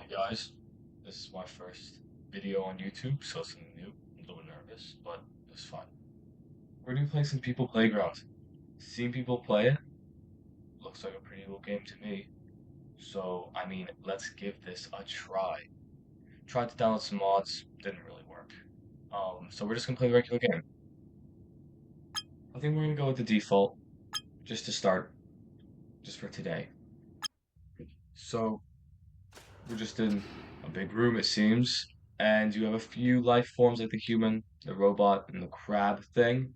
Hey guys, this is my first video on YouTube, so it's something new. I'm a little nervous, but it's fine. We're gonna play some People Playground. Seen people play it, looks like a pretty cool game to me. So, let's give this a try. Tried to download some mods, didn't really work. So we're just gonna play the regular game. I think we're gonna go with the default, just to start, just for today. So, we're just in a big room, it seems, and you have a few life forms like the human, the robot, and the crab thing.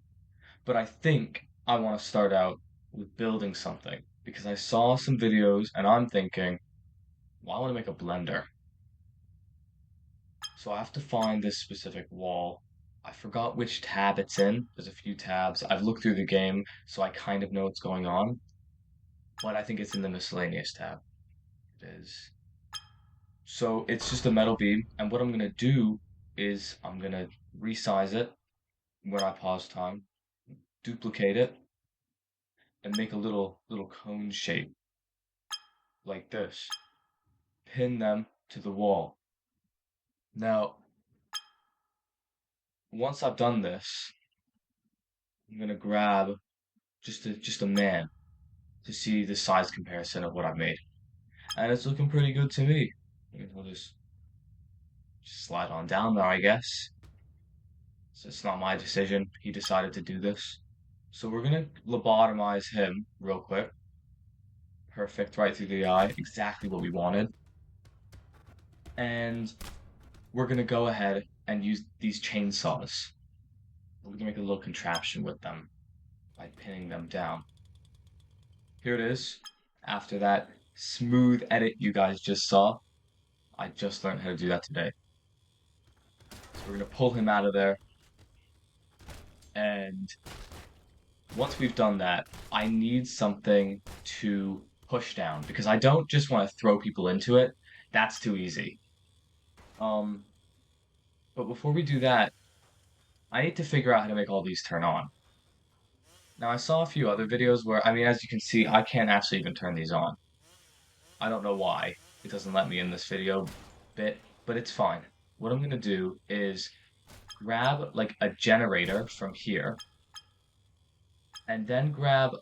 But I think I want to start out with building something because I saw some videos and I'm thinking, well, I want to make a blender. So I have to find this specific wall. I forgot which tab it's in. There's a few tabs. I've looked through the game, so I kind of know what's going on, but I think it's in the miscellaneous tab. It is. So it's just a metal beam, and what I'm gonna do is I'm gonna resize it when I pause time, duplicate it, and make a little cone shape like this. Pin them to the wall. Now, once I've done this, I'm gonna grab just a man to see the size comparison of what I've made, and it's looking pretty good to me. I'll just slide on down there, I guess. So it's not my decision. He decided to do this. So we're gonna lobotomize him real quick. Perfect, right through the eye. Exactly what we wanted. And we're gonna go ahead and use these chainsaws. We're gonna make a little contraption with them by pinning them down. Here it is. After that smooth edit you guys just saw, I just learned how to do that today. So we're gonna pull him out of there. And once we've done that, I need something to push down because I don't just want to throw people into it. That's too easy. Um, but before we do that, I need to figure out how to make all these turn on. Now, I saw a few other videos where, as you can see, I can't actually even turn these on. I don't know why. It doesn't let me in this video bit, but it's fine. What I'm gonna do is grab like a generator from here, and then grab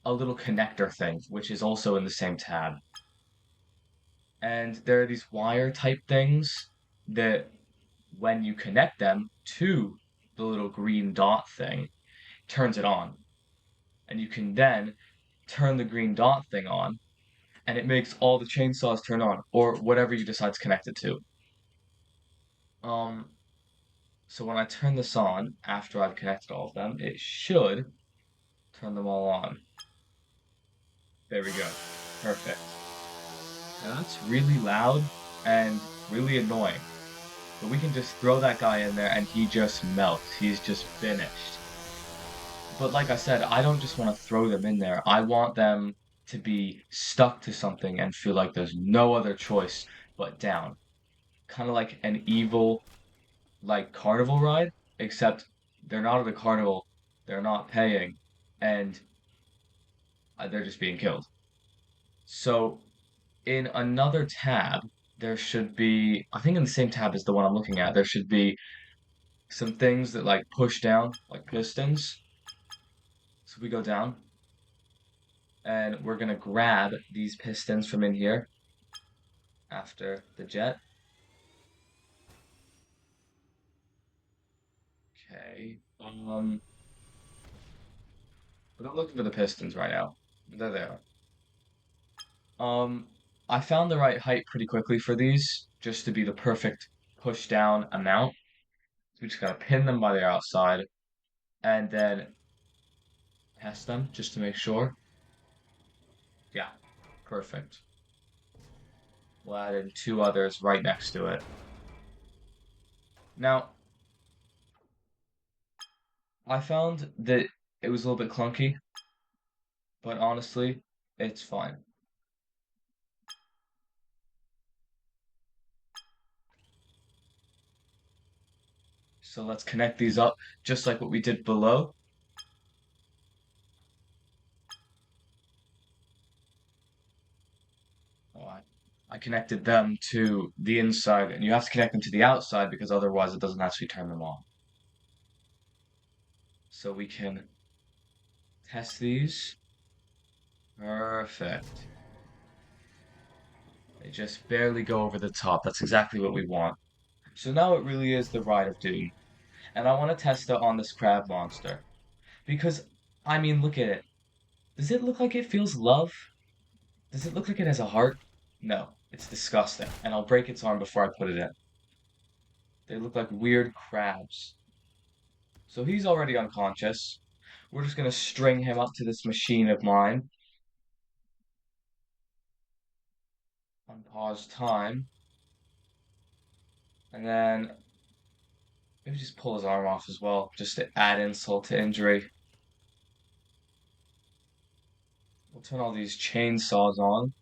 a little connector thing, which is also in the same tab. And there are these wire type things that when you connect them to the little green dot thing, turns it on. And you can then turn the green dot thing on, and it makes all the chainsaws turn on, or whatever you decide to connect it to. Um, so when I turn this on, after I've connected all of them, it should turn them all on. There we go. Perfect. Now that's really loud and really annoying. But we can just throw that guy in there and he just melts. He's just finished. But like I said, I don't just want to throw them in there. I want them to be stuck to something and feel like there's no other choice but down. Kind of like an evil, like carnival ride, except they're not at a carnival, they're not paying, and they're just being killed. So in another tab, there should be, I think in the same tab as the one I'm looking at, there should be some things that like push down, like pistons. So we go down, and we're gonna grab these pistons from in here after the jet. Okay. We're not looking for the pistons right now. There they are. Um, I found the right height pretty quickly for these, just to be the perfect push down amount. So we just gotta pin them by the outside and then test them just to make sure. Yeah, perfect. We'll add in two others right next to it. Now, I found that it was a little bit clunky, but honestly, it's fine. So let's connect these up just like what we did below. Oh, I I connected them to the inside, and you have to connect them to the outside because otherwise it doesn't actually turn them on. So we can test these. Perfect. They just barely go over the top. That's exactly what we want. So now it really is the Ride of Doom. And I want to test it on this crab monster. Because, I mean, look at it. Does it look like it feels love? Does it look like it has a heart? No, it's disgusting. And I'll break its arm before I put it in. They look like weird crabs. So he's already unconscious. We're just gonna string him up to this machine of mine. Unpause time. And then maybe just pull his arm off as well, just to add insult to injury. We'll turn all these chainsaws on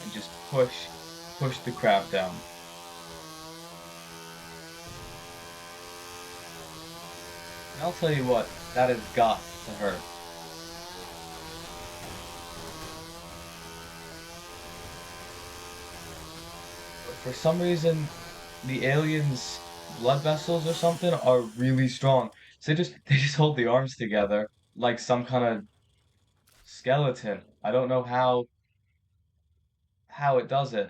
and just push the crab down. And I'll tell you what, that has got to hurt. But for some reason, the aliens' blood vessels or something are really strong. So they just hold the arms together like some kind of skeleton. I don't know how it does it,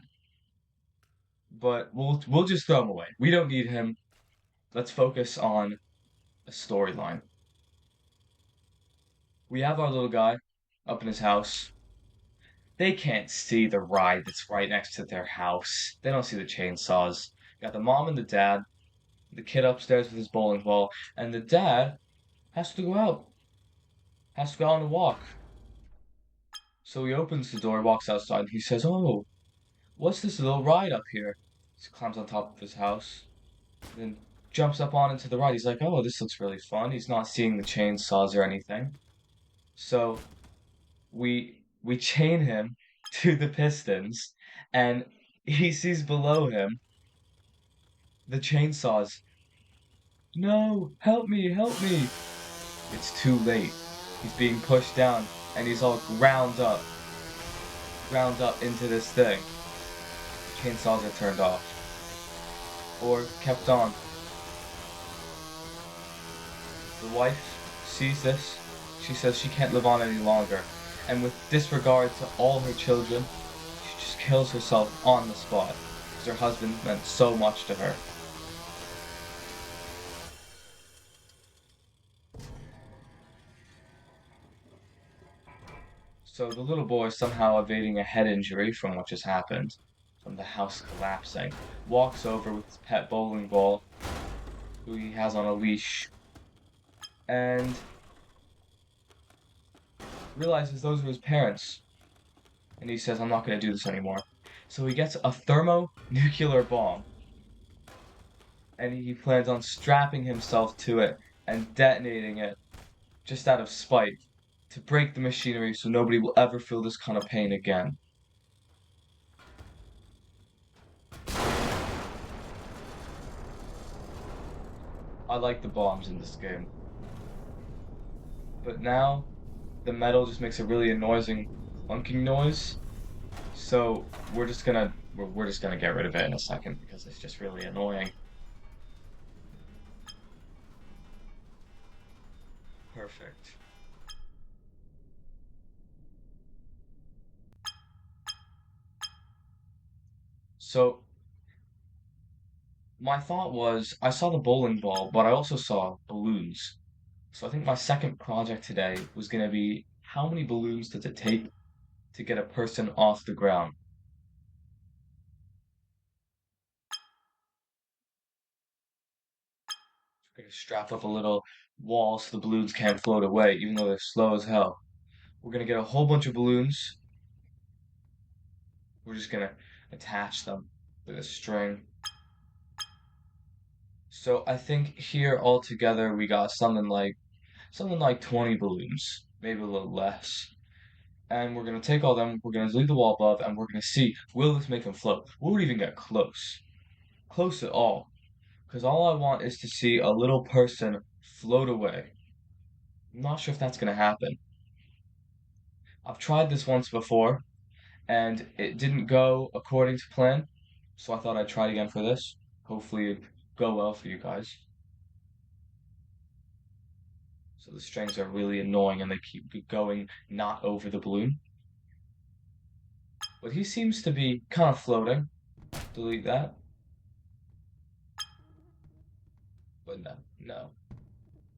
but we'll just throw him away. We don't need him. Let's focus on a storyline. We have our little guy up in his house. They can't see the ride that's right next to their house. They don't see the chainsaws. Got the mom and the dad, the kid upstairs with his bowling ball, and the dad has to go out. Has to go on a walk. So he opens the door, walks outside, and he says, "Oh, what's this little ride up here?" He climbs on top of his house, then jumps up on into the ride. He's like, "Oh, this looks really fun." He's not seeing the chainsaws or anything. So we chain him to the pistons, and he sees below him the chainsaws. No, help me, help me! It's too late. He's being pushed down, and he's all ground up into this thing. Chainsaws are turned off. Or kept on. The wife sees this. She says she can't live on any longer. And with disregard to all her children, she just kills herself on the spot. Because her husband meant so much to her. So the little boy, somehow evading a head injury from what just happened, from the house collapsing, walks over with his pet bowling ball, who he has on a leash, and realizes those are his parents. And he says, "I'm not going to do this anymore." So he gets a thermonuclear bomb, and he plans on strapping himself to it and detonating it just out of spite to break the machinery so nobody will ever feel this kind of pain again. I like the bombs in this game, but now the metal just makes a really annoying clunking noise. So we're just gonna get rid of it in a second because it's just really annoying. Perfect. So my thought was I saw the bowling ball, but I also saw balloons. So I think my second project today was gonna be how many balloons does it take to get a person off the ground? We're gonna strap up a little wall so the balloons can't float away, even though they're slow as hell. We're gonna get a whole bunch of balloons. We're just gonna attach them with a string. So I think here altogether we got something like 20 balloons, maybe a little less. And we're gonna take all them, we're gonna leave the wall above, and we're gonna see, will this make them float? Will it even get close? Close at all. Because all I want is to see a little person float away. I'm not sure if that's gonna happen. I've tried this once before, and it didn't go according to plan. So I thought I'd try it again for this. Hopefully it go well for you guys. So the strings are really annoying and they keep going not over the balloon. But he seems to be kind of floating. Delete that. But no.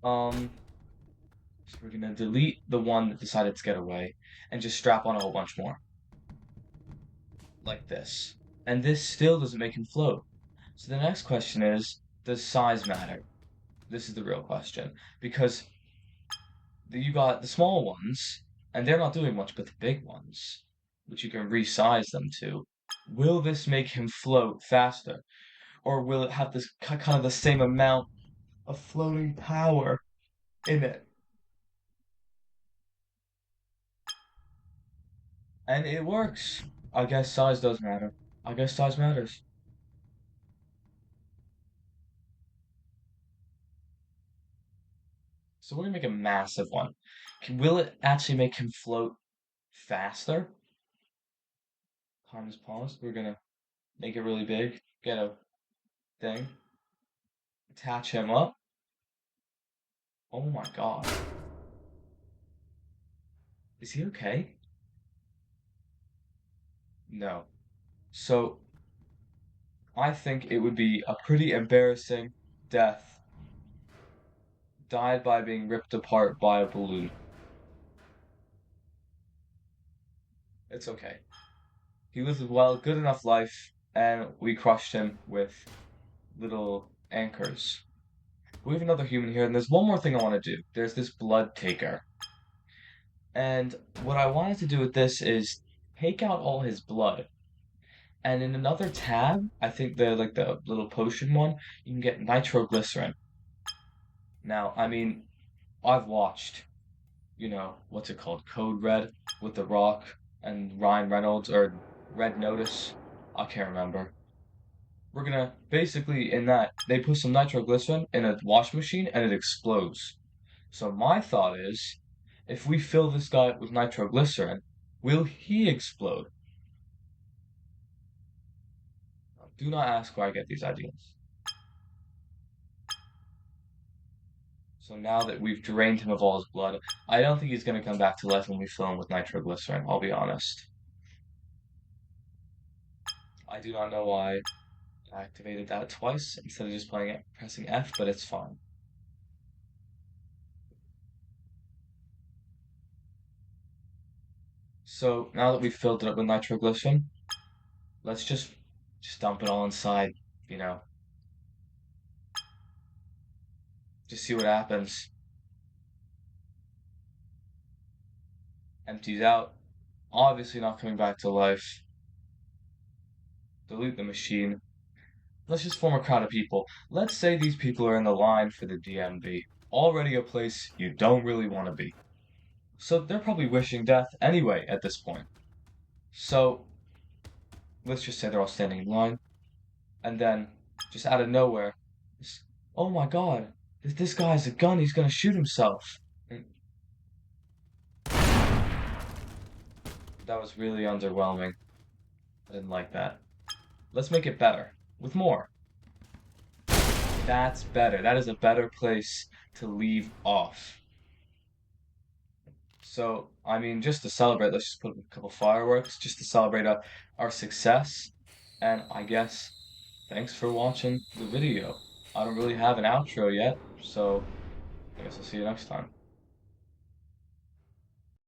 So we're gonna delete the one that decided to get away and just strap on a whole bunch more. Like this. And this still doesn't make him float. So the next question is, does size matter? This is the real question. Because you got the small ones, and they're not doing much, but the big ones, which you can resize them to, will this make him float faster? Or will it have this kind of the same amount of floating power in it? And it works. I guess size does matter. I guess size matters. So we're gonna make a massive one. Will it actually make him float faster? Time is paused. We're gonna make it really big. Get a thing. Attach him up. Oh my god. Is he okay? No. So I think it would be a pretty embarrassing death. Died by being ripped apart by a balloon. It's okay. He lived a good enough life, and we crushed him with little anchors. We have another human here, and there's one more thing I want to do. There's this blood taker. And what I wanted to do with this is take out all his blood. And in another tab, I think the little potion one, you can get nitroglycerin. Now, I mean, I've watched, what's it called? Code Red with The Rock and Ryan Reynolds or Red Notice. I can't remember. We're gonna basically in that they put some nitroglycerin in a wash machine and it explodes. So my thought is, if we fill this guy with nitroglycerin, will he explode? Do not ask where I get these ideas. So now that we've drained him of all his blood, I don't think he's going to come back to life when we fill him with nitroglycerin, I'll be honest. I do not know why I activated that twice instead of just pressing F, but it's fine. So now that we've filled it up with nitroglycerin, let's just dump it all inside, you know. Just see what happens. Empties out. Obviously not coming back to life. Delete the machine. Let's just form a crowd of people. Let's say these people are in the line for the DMV. Already a place you don't really want to be. So they're probably wishing death anyway at this point. So let's just say they're all standing in line. And then, just out of nowhere, oh my god, if this guy has a gun, he's gonna shoot himself. And that was really underwhelming. I didn't like that. Let's make it better. With more. That's better. That is a better place to leave off. So, I mean, just to celebrate, let's just put a couple fireworks just to celebrate our success. And I guess thanks for watching the video. I don't really have an outro yet, so I guess I'll see you next time.